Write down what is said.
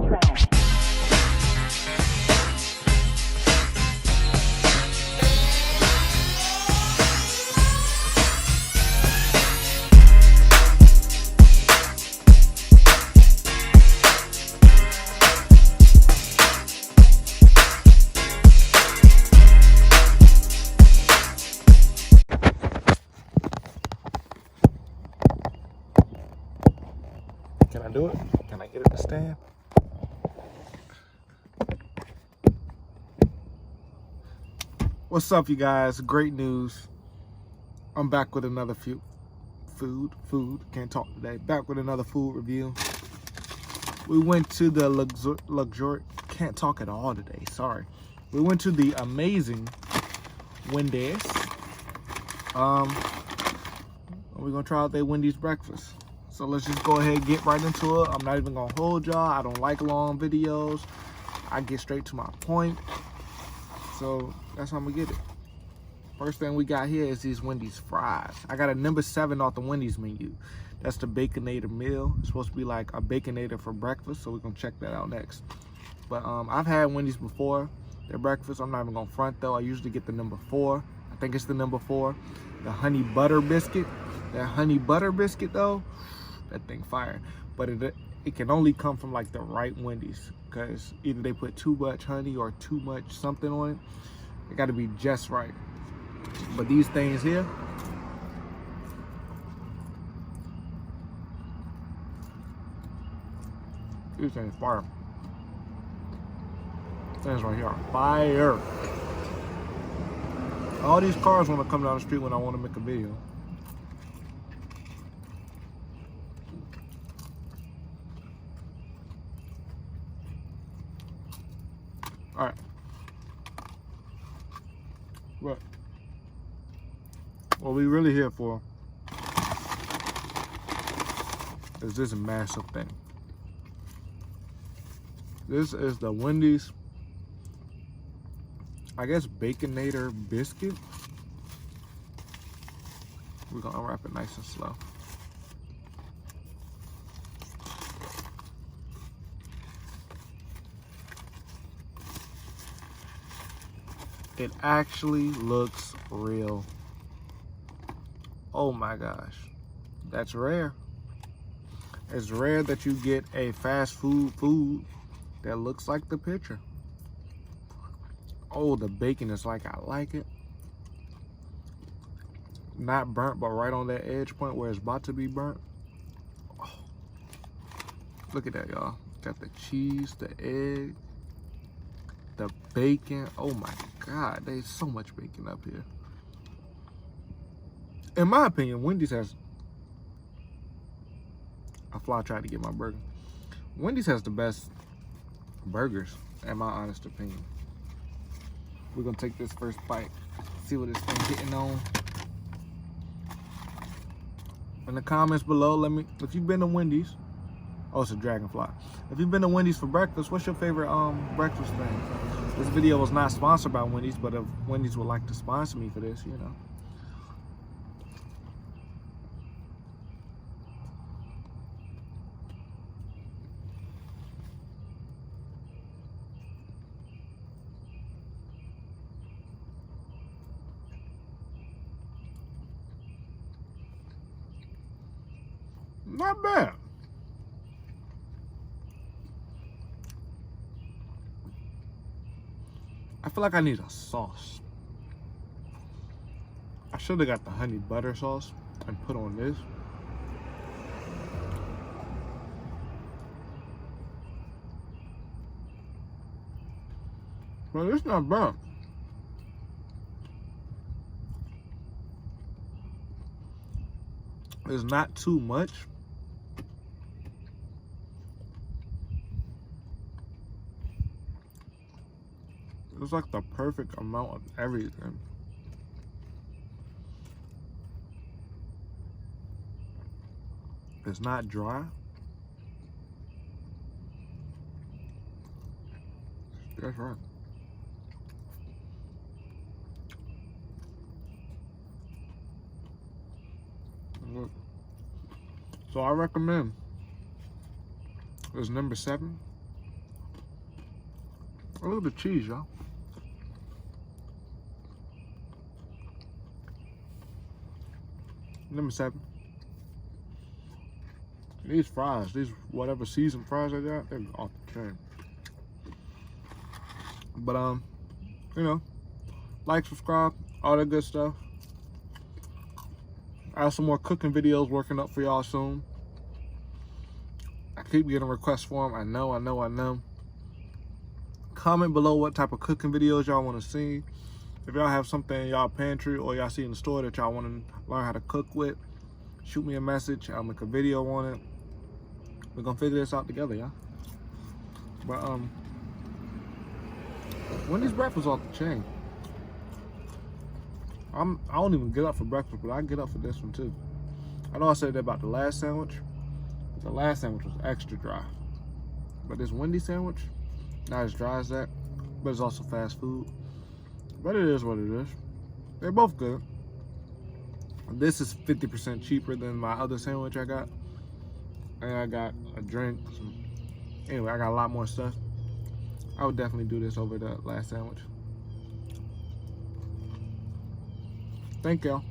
Can I do it? Can I get it to stand? What's up, you guys? Great news. I'm back with another food. Can't talk today. Back with another food review. We went to the luxury. Can't talk at all today. Sorry. We went to the amazing Wendy's. We're gonna try out their Wendy's breakfast. So let's just go ahead and get right into it. I'm not even gonna hold y'all. I don't like long videos. I get straight to my point. So that's how I'm gonna get it. First thing we got here is these Wendy's fries. I got a number 7 off the Wendy's menu. That's the Baconator meal. It's supposed to be like a Baconator for breakfast, so we're gonna check that out next. But I've had Wendy's before. Their breakfast, I'm not even gonna front though. I usually get the number 4. I think it's the number 4. The honey butter biscuit. That honey butter biscuit though, that thing fire. But it can only come from like the right Wendy's, because either they put too much honey or too much something on it. It got to be just right. But these things here, these things fire. Things right here are fire. All these cars want to come down the street when I want to make a video. All right. What we really here for is this massive thing. This is the Wendy's, I guess, Baconator biscuit. We're gonna unwrap it nice and slow. It actually looks real. Oh my gosh, that's rare. It's rare that you get a fast food that looks like the picture. Oh, the bacon is like I like it. Not burnt, but right on that edge point where it's about to be burnt. Oh, look at that, y'all. Got the cheese, the egg, the bacon. Oh my God, there's so much bacon up here. In my opinion, Wendy's has, a fly tried to get my burger. Wendy's has the best burgers, in my honest opinion. We're gonna take this first bite, see what this thing's getting on. In the comments below, let me, if you've been to Wendy's, oh, it's a dragonfly. If you've been to Wendy's for breakfast, what's your favorite breakfast thing? This video was not sponsored by Wendy's, but if Wendy's would like to sponsor me for this, you know. Not bad. I feel like I need a sauce. I should have got the honey butter sauce and put on this. But it's not bad. It's not too much. It's like the perfect amount of everything. It's not dry. That's right. Look. So I recommend this number 7. Oh, look at the cheese, y'all. Number 7. These fries, these whatever seasoned fries I got, they're off the chain. But you know, like, subscribe, all that good stuff. I have some more cooking videos working up for y'all soon. I keep getting requests for them. I know. Comment below what type of cooking videos y'all want to see. If y'all have something in y'all pantry or y'all see in the store that y'all want to learn how to cook with, shoot me a message. I'll make a video on it. We're gonna figure this out together, y'all. But Wendy's breakfast off the chain. I don't even get up for breakfast, but I get up for this one too. I know I said that about the last sandwich. The last sandwich was extra dry. But this Wendy's sandwich, not as dry as that, but it's also fast food. But it is what it is. They're both good. This is 50% cheaper than my other sandwich I got. And I got a drink. Anyway, I got a lot more stuff. I would definitely do this over the last sandwich. Thank y'all.